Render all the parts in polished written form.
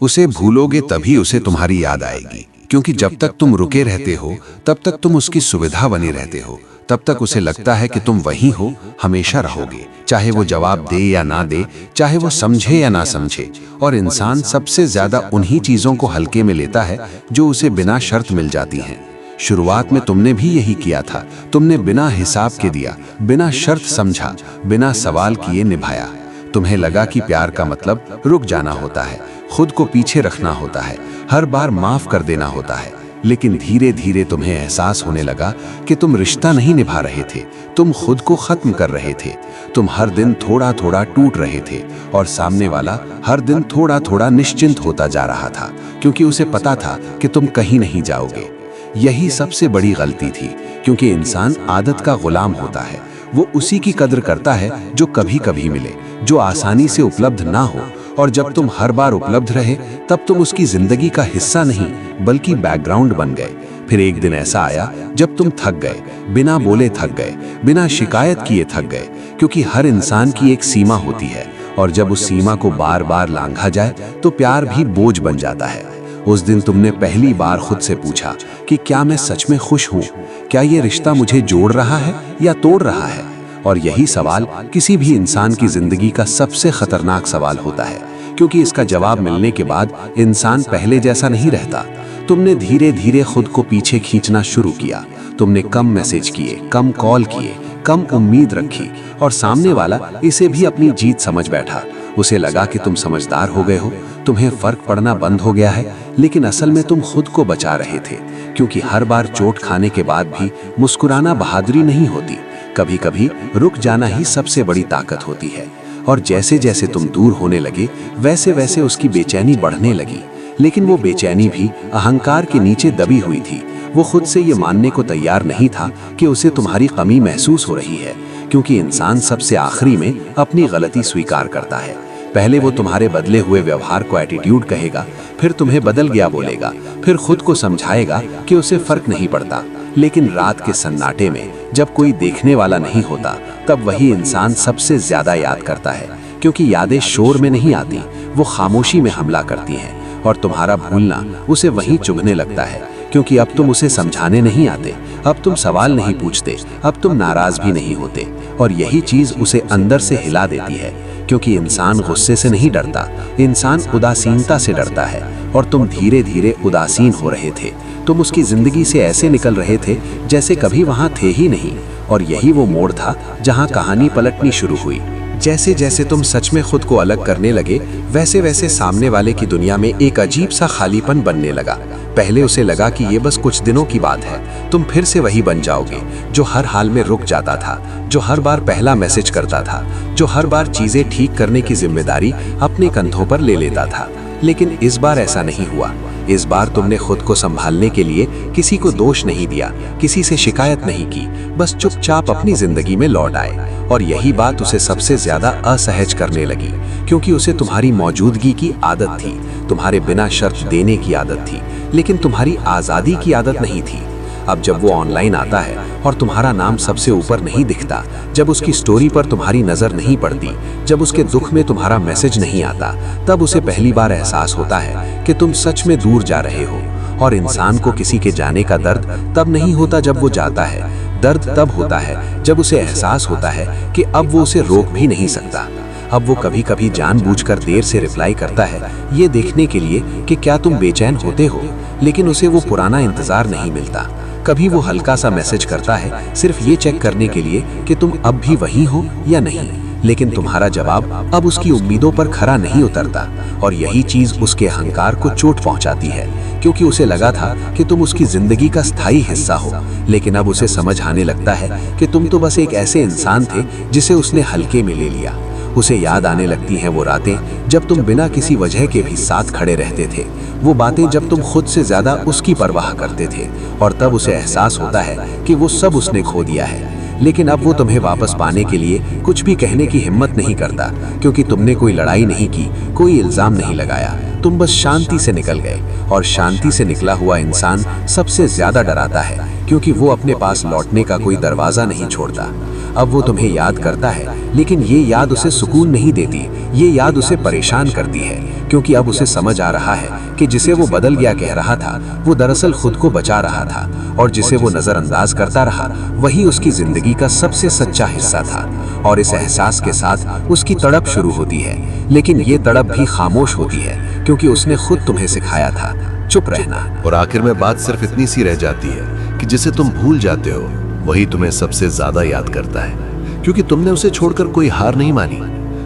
उसे भूलोगे तभी उसे तुम्हारी याद आएगी, क्योंकि जब तक तुम रुके रहते हो तब तक तुम उसकी सुविधा बने रहते हो, तब तक उसे लगता है कि तुम वही हो, हमेशा रहोगे, चाहे वो जवाब दे या ना दे, चाहे वो समझे या ना समझे। और इंसान सबसे ज्यादा उन्हीं चीजों को हल्के में लेता है जो उसे बिना शर्त मिल जाती हैं। शुरुआत में तुमने भी यही किया था, तुमने बिना हिसाब के दिया, बिना शर्त समझा, बिना सवाल किए निभाया। तुम्हें लगा कि प्यार का मतलब रुक जाना होता है, खुद को पीछे रखना होता है, हर बार माफ कर देना होता है। लेकिन धीरे धीरे तुम्हें एहसास होने लगा कि तुम रिश्ता नहीं निभा रहे थे, तुम खुद को खत्म कर रहे थे। तुम हर दिन थोड़ा थोड़ा टूट रहे थे और सामने वाला हर दिन थोड़ा थोड़ा निश्चिंत होता जा रहा था, क्योंकि उसे पता था कि तुम कहीं नहीं जाओगे। यही सबसे बड़ी गलती थी, क्योंकि इंसान आदत का गुलाम होता है। वो उसी की कद्र करता है जो कभी कभी मिले, जो आसानी से उपलब्ध ना हो। और जब तुम हर बार उपलब्ध रहे तब तुम उसकी जिंदगी का हिस्सा नहीं बल्कि बैकग्राउंड बन गए। फिर एक दिन ऐसा आया जब तुम थक गए, बिना बोले थक गए, बिना शिकायत किए थक गए, क्योंकि हर इंसान की एक सीमा होती है और जब उस सीमा को बार बार लांघा जाए तो प्यार भी बोझ बन जाता है। उस दिन तुमने पहली बार खुद से पूछा कि क्या मैं सच में खुश हूँ, क्या ये रिश्ता मुझे जोड़ रहा है या तोड़ रहा है। और यही सवाल किसी भी इंसान की जिंदगी का सबसे खतरनाक सवाल होता है, क्योंकि इसका जवाब मिलने के बाद इंसान पहले जैसा नहीं रहता। तुमने धीरे धीरे खुद को पीछे खींचना शुरू किया। तुमने कम मैसेज किए, कम कॉल किए, कम उम्मीद रखी और सामने वाला इसे भी अपनी जीत समझ बैठा। उसे लगा कि तुम समझदार हो गए हो, तुम्हें फर्क पड़ना बंद हो गया है, लेकिन असल में तुम खुद को बचा रहे थे, क्योंकि हर बार चोट खाने के बाद भी मुस्कुराना बहादुरी नहीं होती। कभी कभी रुक जाना ही सबसे बड़ी ताकत होती है। और जैसे जैसे तुम दूर होने लगे वैसे वैसे उसकी बेचैनी बढ़ने लगी, लेकिन वो बेचैनी भी अहंकार के नीचे दबी हुई थी। वो खुद से ये मानने को तैयार नहीं था कि उसे तुम्हारी कमी महसूस हो रही है, क्योंकि इंसान सबसे आखिरी में अपनी गलती स्वीकार करता है। पहले वो तुम्हारे बदले हुए व्यवहार को एटीट्यूड कहेगा, फिर तुम्हें बदल गया बोलेगा, फिर खुद को समझाएगा कि उसे फर्क नहीं पड़ता। लेकिन रात के सन्नाटे में जब कोई देखने वाला नहीं होता तब वही इंसान सबसे ज्यादा याद करता है, क्योंकि यादें शोर में नहीं आती, वो खामोशी में हमला करती हैं। और तुम्हारा भूलना उसे वहीं चुभने लगता है, क्योंकि अब तुम उसे समझाने नहीं आते, अब तुम सवाल नहीं पूछते, अब तुम नाराज भी नहीं होते। और यही चीज उसे अंदर से हिला देती है, क्योंकि इंसान गुस्से से नहीं डरता, इंसान उदासीनता से डरता है। और तुम धीरे धीरे उदासीन हो रहे थे, तुम उसकी जिंदगी से ऐसे निकल रहे थे जैसे कभी वहां थे ही नहीं। और यही वो मोड़ था जहां कहानी पलटनी शुरू हुई। जैसे जैसे तुम सच में खुद को अलग करने लगे वैसे वैसे सामने वाले की दुनिया में एक अजीब सा खालीपन बनने लगा। पहले उसे लगा कि ये बस कुछ दिनों की बात है, तुम फिर से वही बन जाओगे जो हर हाल में रुक जाता था, जो हर बार पहला मैसेज करता था, जो हर बार चीजें ठीक करने की जिम्मेदारी अपने कंधों पर ले लेता था। लेकिन इस बार ऐसा नहीं हुआ। इस बार तुमने खुद को संभालने के लिए किसी को दोष नहीं दिया, किसी से शिकायत नहीं की, बस चुपचाप अपनी जिंदगी में लौट आए। और यही बात उसे सबसे ज्यादा असहज करने लगी, क्योंकि उसे तुम्हारी मौजूदगी की आदत थी, तुम्हारे बिना शर्त देने की आदत थी, लेकिन तुम्हारी आजादी की आदत नहीं थी। अब जब वो ऑनलाइन आता है और तुम्हारा नाम सबसे ऊपर नहीं दिखता, जब उसकी स्टोरी पर तुम्हारी नजर नहीं पड़ती, जब उसके दुख में तुम्हारा मैसेज नहीं आता, तब उसे पहली बार एहसास होता है कि तुम सच में दूर जा रहे हो। और इंसान को किसी के जाने का दर्द तब नहीं होता जब वो जाता है, दर्द तब होता है जब उसे एहसास होता है कि अब वो उसे रोक भी नहीं सकता। अब वो कभी कभी जानबूझकर देर से रिप्लाई करता है, ये देखने के लिए कि क्या तुम बेचैन होते हो, लेकिन उसे वो पुराना इंतजार नहीं मिलता। कभी वो हल्का सा मैसेज करता है सिर्फ ये चेक करने के लिए कि तुम अब भी वही हो या नहीं, लेकिन तुम्हारा जवाब अब उसकी उम्मीदों पर खरा नहीं उतरता। और यही चीज उसके अहंकार को चोट पहुंचाती है, क्योंकि उसे लगा था कि तुम उसकी जिंदगी का स्थायी हिस्सा हो, लेकिन अब उसे समझ आने लगता है कि तुम तो बस एक ऐसे इंसान थे जिसे उसने हल्के में ले लिया। उसे याद आने लगती हैं वो रातें जब तुम बिना किसी वजह के भी साथ खड़े रहते थे, वो बातें जब तुम खुद से ज्यादा उसकी परवाह करते थे। और तब उसे एहसास होता है कि वो सब उसने खो दिया है, लेकिन अब वो तुम्हें वापस पाने के लिए कुछ भी कहने की हिम्मत नहीं करता, क्योंकि तुमने कोई लड़ाई नहीं की, कोई इल्जाम नहीं लगाया, तुम बस शांति से निकल गए। और शांति से निकला हुआ इंसान सबसे ज्यादा डराता है, क्योंकि वो अपने पास लौटने का कोई दरवाजा नहीं छोड़ता। अब वो तुम्हें याद करता है, लेकिन ये याद उसे सुकून नहीं देती, ये याद उसे परेशान करती है, क्योंकि अब उसे समझ आ रहा है कि जिसे वो बदल गया कह रहा था वो दरअसल खुद को बचा रहा था, और जिसे वो नजरअंदाज करता रहा वही उसकी जिंदगी का सबसे सच्चा हिस्सा था। और इस एहसास के साथ उसकी तड़प शुरू होती है, लेकिन ये तड़प भी खामोश होती है, क्योंकि उसने खुद तुम्हें सिखाया था चुप रहना। और आखिर में बात सिर्फ इतनी सी रह जाती है कि जिसे तुम भूल जाते हो वही तुम्हें सबसे ज्यादा याद करता है, क्योंकि तुमने उसे छोड़कर कोई हार नहीं मानी।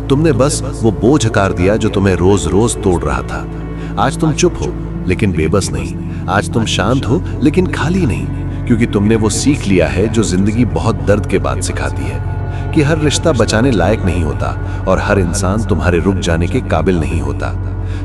तुमने बस वो बोझ हकार दिया जो तुम्हें रोज रोज तोड़ रहा था। आज तुम चुप हो लेकिन बेबस नहीं, आज तुम शांत हो लेकिन खाली नहीं, क्योंकि तुमने वो सीख लिया है जो जिंदगी बहुत दर्द के बाद सिखाती है, कि हर रिश्ता बचाने लायक नहीं होता और हर इंसान तुम्हारे रुक जाने के काबिल नहीं होता।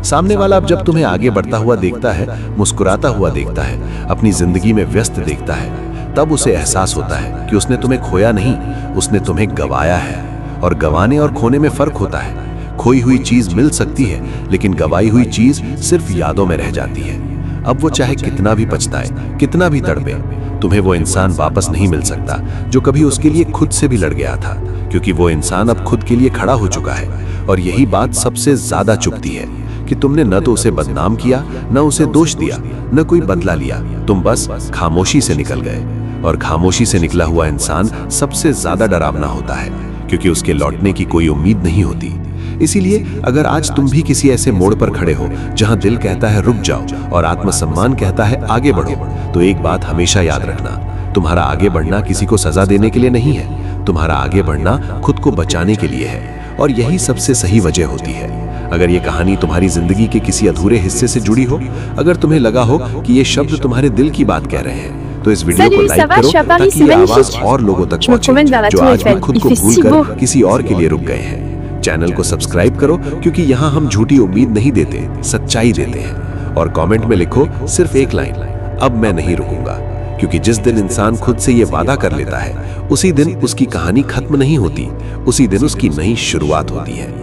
सामने वाला अब जब तुम्हें आगे बढ़ता हुआ देखता है, मुस्कुराता हुआ देखता है, अपनी जिंदगी में व्यस्त देखता है, तब उसे एहसास होता है कि उसने तुम्हें खोया नहीं, उसने तुम्हें गंवाया है। और गंवाने और खोने में फर्क होता है। खोई हुई चीज मिल सकती है, लेकिन गंवाई हुई चीज सिर्फ यादों में रह जाती है। अब वो चाहे कितना भी पछताए, कितना भी तड़पे, तुम्हें वो इंसान वापस नहीं मिल सकता जो कभी उसके लिए खुद से भी लड़ गया था, क्योंकि वो इंसान अब खुद के लिए खड़ा हो चुका है। और यही बात सबसे ज्यादा चुभती है कि तुमने न तो उसे बदनाम किया, न उसे दोष दिया, न कोई बदला लिया, तुम बस खामोशी से निकल गए। और खामोशी से निकला हुआ इंसान सबसे ज्यादा डरावना होता है, क्योंकि उसके लौटने की कोई उम्मीद नहीं होती। इसीलिए अगर आज तुम भी किसी ऐसे मोड़ पर खड़े हो जहां दिल कहता है रुक जाओ और आत्मसम्मान कहता है आगे बढ़ो, तो एक बात हमेशा याद रखना, तुम्हारा आगे बढ़ना किसी को सजा देने के लिए नहीं है, तुम्हारा आगे बढ़ना खुद को बचाने के लिए है। और यही सबसे सही वजह होती है। अगर ये कहानी तुम्हारी जिंदगी के किसी अधूरे हिस्से से जुड़ी हो, अगर तुम्हें लगा हो कि ये शब्द तुम्हारे दिल की बात कह रहे हैं, तो इस वीडियो को लाइक करो ताकि ये आवाज और लोगों तक पहुंचे जो आज भी खुद को भूलकर किसी और के लिए रुक गए हैं। चैनल को सब्सक्राइब करो, क्योंकि यहाँ हम झूठी उम्मीद नहीं देते, सच्चाई देते हैं। और कमेंट में लिखो सिर्फ एक लाइन, अब मैं नहीं रुकूंगा, क्योंकि जिस दिन इंसान खुद से ये वादा कर लेता है, उसी दिन उसकी कहानी खत्म नहीं होती, उसी दिन उसकी नई शुरुआत होती है।